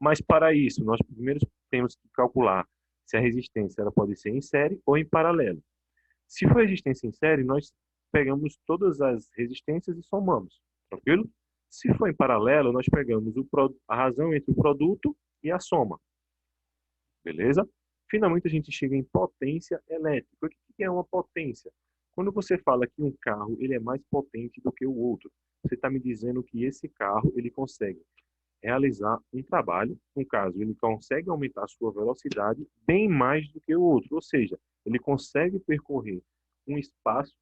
Mas para isso, nós primeiro temos que calcular se a resistência ela pode ser em série ou em paralelo. Se for resistência em série, nós pegamos todas as resistências e somamos, tranquilo? Se for em paralelo, nós pegamos a razão entre o produto e a soma, beleza? Finalmente, a gente chega em potência elétrica. O que é uma potência? Quando você fala que um carro ele é mais potente do que o outro, você está me dizendo que esse carro ele consegue realizar um trabalho, no caso, ele consegue aumentar a sua velocidade bem mais do que o outro, ou seja, ele consegue percorrer um espaço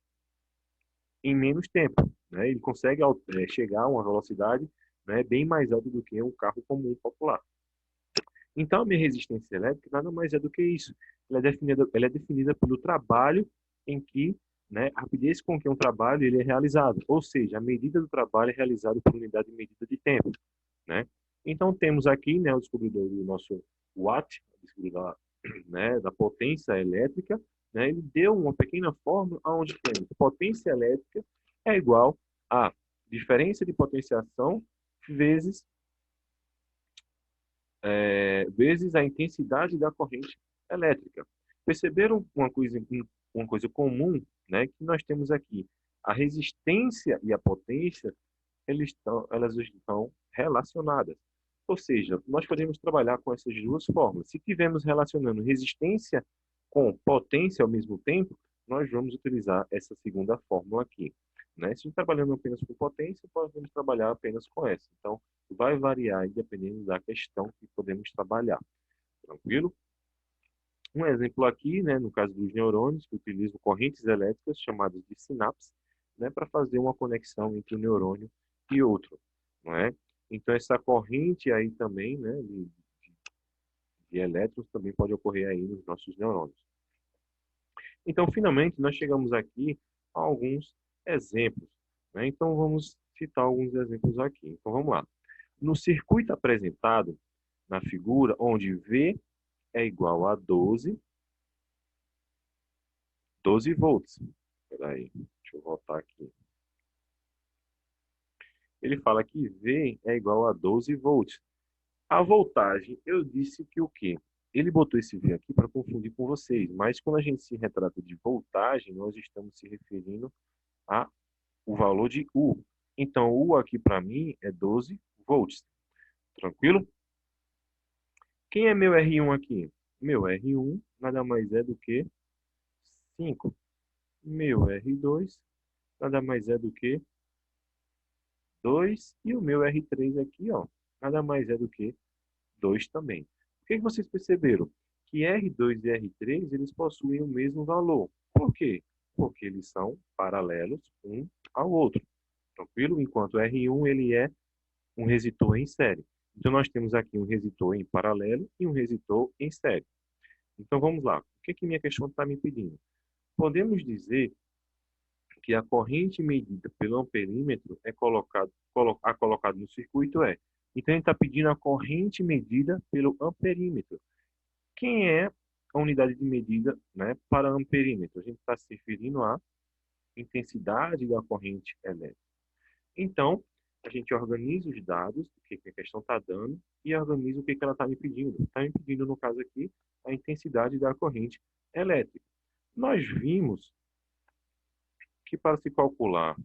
em menos tempo, né? Ele consegue chegar a uma velocidade, né, bem mais alta do que um carro comum popular. Então, a minha resistência elétrica nada mais é do que isso. Ela é definida pelo trabalho em que, né, a rapidez com que um trabalho ele é realizado, ou seja, a medida do trabalho é realizada por unidade de medida de tempo, né? Então, temos aqui, né, o descobridor do nosso Watt, o descobridor, né, da potência elétrica, né, ele deu uma pequena fórmula onde temos potência elétrica é igual a diferença de potenciação vezes vezes a intensidade da corrente elétrica. Perceberam uma coisa comum, né, que nós temos aqui? A resistência e a potência, elas estão relacionadas. Ou seja, nós podemos trabalhar com essas duas fórmulas. Se estivermos relacionando resistência com potência ao mesmo tempo, nós vamos utilizar essa segunda fórmula aqui, né? Se estamos trabalhando apenas com potência, podemos trabalhar apenas com essa. Então, vai variar dependendo da questão que podemos trabalhar. Tranquilo? Um exemplo aqui, né, no caso dos neurônios, que utilizam correntes elétricas chamadas de sinapses, né, para fazer uma conexão entre um neurônio e outro, não é? Então, essa corrente aí também, né, de elétrons também pode ocorrer aí nos nossos neurônios. Então, finalmente, nós chegamos aqui a alguns exemplos, né? Então, vamos citar alguns exemplos aqui. Então, vamos lá. No circuito apresentado na figura, onde V é igual a 12 volts. Espera aí, deixa eu voltar aqui. Ele fala que V é igual a 12 volts. A voltagem, eu disse que o quê? Ele botou esse V aqui para confundir com vocês, mas quando a gente se retrata de voltagem, nós estamos se referindo a o valor de U. Então, U aqui para mim é 12 volts. Tranquilo? Quem é meu R1 aqui? Meu R1 nada mais é do que 5. Meu R2 nada mais é do que 2. E o meu R3 aqui, ó, nada mais é do que 2 também. O que vocês perceberam? Que R2 e R3 eles possuem o mesmo valor. Por quê? Porque eles são paralelos um ao outro. Tranquilo? Enquanto R1 ele é um resistor em série. Então, nós temos aqui um resistor em paralelo e um resistor em série. Então, vamos lá. O que minha questão está me pedindo? Podemos dizer que a corrente medida pelo amperímetro colocado no circuito é. Então, ele está pedindo a corrente medida pelo amperímetro. Quem é a unidade de medida, né, para amperímetro? A gente está se referindo à intensidade da corrente elétrica. Então, a gente organiza os dados, o que a questão está dando, e organiza o que ela está me pedindo. Está me pedindo, no caso aqui, a intensidade da corrente elétrica. Nós vimos que para se calcular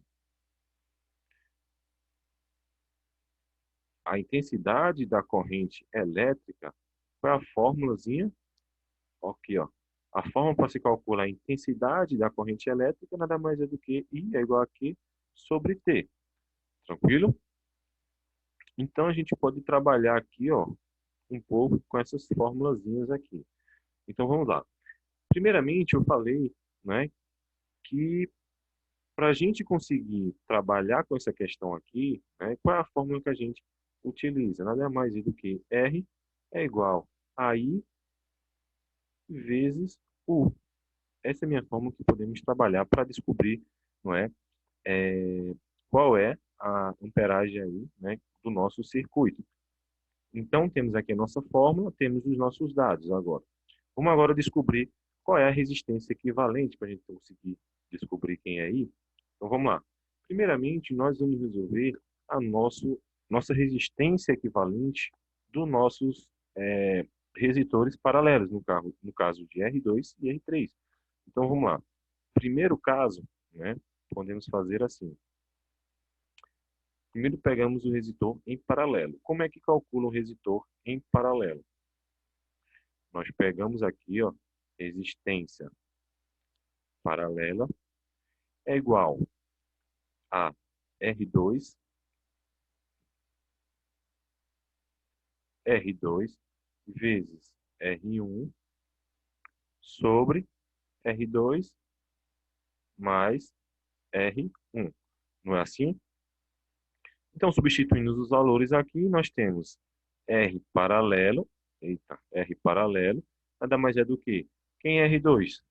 a intensidade da corrente elétrica, foi a fórmulazinha, aqui, ó. A fórmula para se calcular a intensidade da corrente elétrica nada mais é do que I é igual a Q sobre T. Tranquilo? Então, a gente pode trabalhar aqui, ó, um pouco com essas formulazinhas aqui. Então vamos lá. Primeiramente, eu falei, né, que para a gente conseguir trabalhar com essa questão aqui, né, qual é a fórmula que a gente utiliza? Nada mais do que R é igual a I vezes U. Essa é a minha fórmula que podemos trabalhar para descobrir, não é, qual é a amperagem aí, né, do nosso circuito. Então, temos aqui a nossa fórmula, temos os nossos dados agora. Vamos agora descobrir qual é a resistência equivalente para a gente conseguir descobrir quem é aí. Então vamos lá. Primeiramente, nós vamos resolver a nossa resistência equivalente dos nossos resistores paralelos, no caso de R2 e R3. Então, vamos lá. Primeiro caso, né, podemos fazer assim. Primeiro pegamos o resistor em paralelo. Como é que calcula um resistor em paralelo? Nós pegamos aqui, ó, resistência paralela é igual a R2, R2 vezes R1 sobre R2 mais R1. Não é assim? Então, substituindo os valores aqui, nós temos R paralelo, eita, R paralelo, nada mais é do que, quem é R2?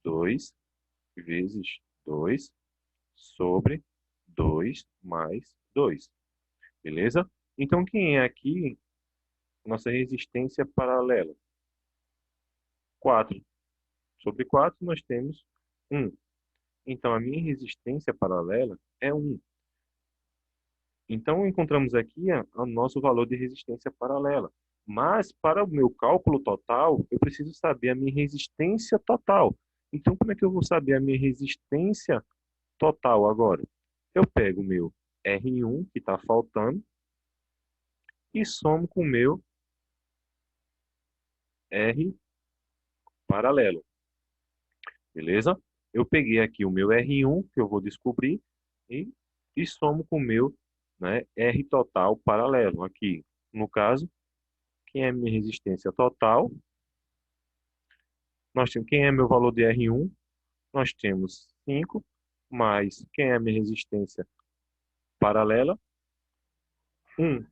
2 vezes 2 sobre 2 mais 2, beleza? Então, quem é aqui nossa resistência paralela? 4 sobre 4 nós temos 1. Então, a minha resistência paralela é 1. Então, encontramos aqui o nosso valor de resistência paralela. Mas, para o meu cálculo total, eu preciso saber a minha resistência total. Então, como é que eu vou saber a minha resistência total agora? Eu pego o meu R1, que está faltando, e somo com o meu R paralelo. Beleza? Eu peguei aqui o meu R1, que eu vou descobrir, e, e somo com o meu, né, R total paralelo. Aqui, no caso, quem é minha resistência total? Nós temos quem é meu valor de R1? Nós temos 5, mais quem é minha resistência paralela? 1,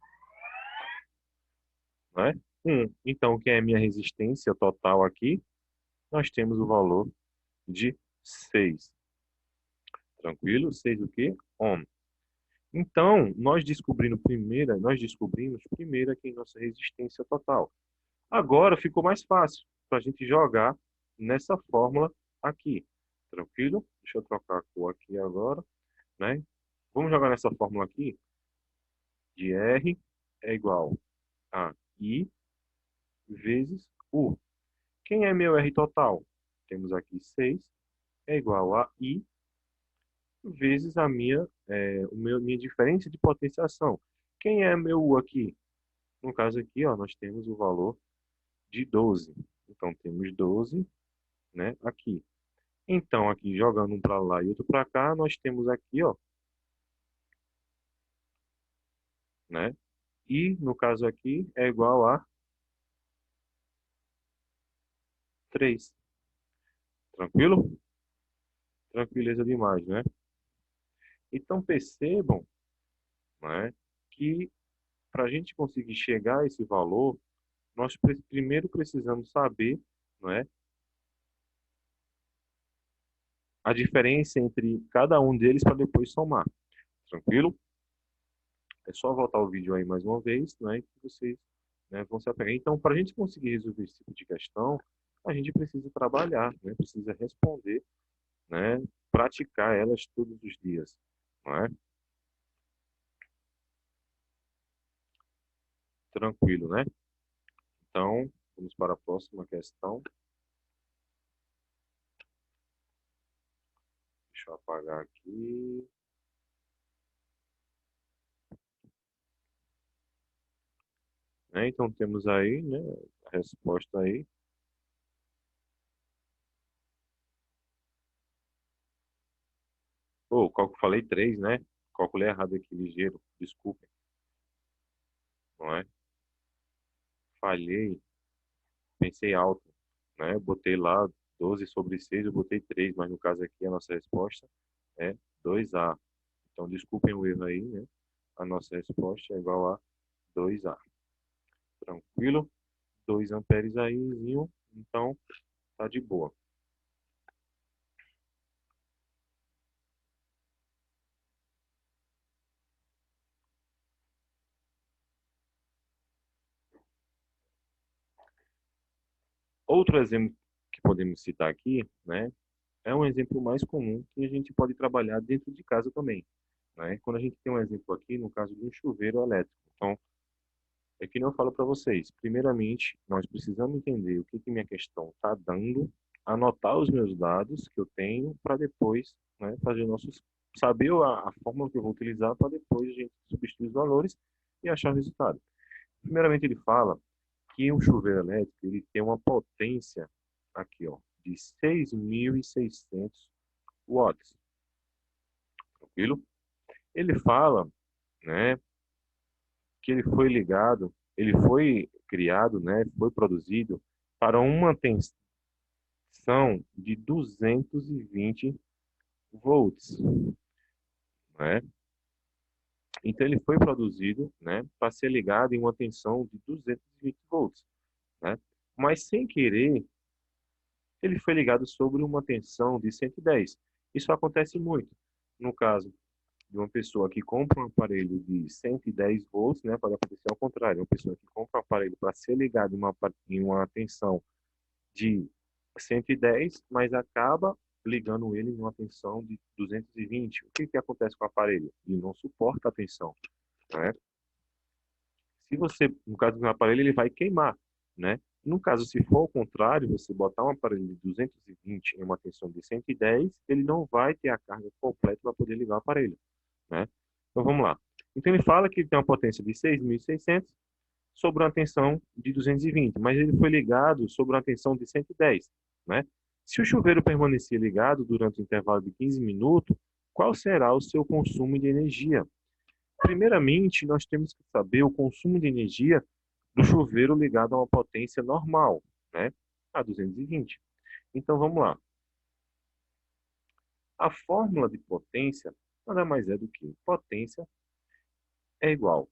né? 1. Então, quem é minha resistência total aqui? Nós temos o valor de 6. Tranquilo? 6 o quê? Ohm. Então, nós descobrimos primeiro aqui nossa resistência total. Agora ficou mais fácil para a gente jogar nessa fórmula aqui. Tranquilo? Deixa eu trocar a cor aqui agora, né? Vamos jogar nessa fórmula aqui de R é igual a I vezes U. Quem é meu R total? Temos aqui 6 é igual a I vezes minha diferença de potenciação. Quem é meu U aqui? No caso aqui, ó, nós temos o valor de 12. Então, temos 12, né, aqui. Então, aqui, jogando um para lá e outro para cá, nós temos aqui, ó, né? E, no caso aqui, é igual a 3. Tranquilo? Tranquileza demais, né? Então, percebam, né, que para a gente conseguir chegar a esse valor, nós primeiro precisamos saber, não é, a diferença entre cada um deles para depois somar. Tranquilo? É só voltar o vídeo aí mais uma vez, né, que vocês, né, vão se apegar. Então, para a gente conseguir resolver esse tipo de questão, a gente precisa trabalhar, né, precisa responder, né, praticar elas todos os dias, não é? Tranquilo, né? Então, vamos para a próxima questão. Deixa eu apagar aqui. Né? Então, temos aí, né, a resposta aí. Oh, qual que eu falei? 3, né? Calculei errado aqui, ligeiro. Desculpem, não é? Falhei, pensei alto, né? Botei lá 12 sobre 6, eu botei 3, mas no caso aqui a nossa resposta é 2A. Então, desculpem o erro aí, né? A nossa resposta é igual a 2A. Tranquilo? 2 amperes aí, então tá de boa. Outro exemplo que podemos citar aqui, né, é um exemplo mais comum que a gente pode trabalhar dentro de casa também, né? Quando a gente tem um exemplo aqui, no caso de um chuveiro elétrico. Então, É que nem eu falo para vocês. Primeiramente, nós precisamos entender o que que minha questão está dando, anotar os meus dados que eu tenho para depois, né, fazer nossos saber a fórmula que eu vou utilizar para depois a gente substituir os valores e achar o resultado. Primeiramente, ele fala que um chuveiro elétrico ele tem uma potência aqui, ó, de 6.600 watts, tranquilo? Ele fala, né, que ele foi ligado, ele foi criado, né, foi produzido para uma tensão de 220 volts, né? Então ele foi produzido, né, para ser ligado em uma tensão de 220 volts, né? Mas sem querer, ele foi ligado sobre uma tensão de 110. Isso acontece muito. No caso de uma pessoa que compra um aparelho de 110 volts, né, pode acontecer ao contrário, uma pessoa que compra um aparelho para ser ligado em uma tensão de 110, mas acaba ligando ele em uma tensão de 220. O que que acontece com o aparelho? Ele não suporta a tensão, né? Se você, no caso do aparelho, ele vai queimar, né? No caso, se for ao contrário, você botar um aparelho de 220 em uma tensão de 110, ele não vai ter a carga completa para poder ligar o aparelho, né? Então vamos lá. Então ele fala que ele tem uma potência de 6.600 sobre uma tensão de 220, mas ele foi ligado sobre uma tensão de 110, né? Se o chuveiro permanecer ligado durante o intervalo de 15 minutos, qual será o seu consumo de energia? Primeiramente, nós temos que saber o consumo de energia do chuveiro ligado a uma potência normal, né? A 220. Então vamos lá. A fórmula de potência nada mais é do que potência é igual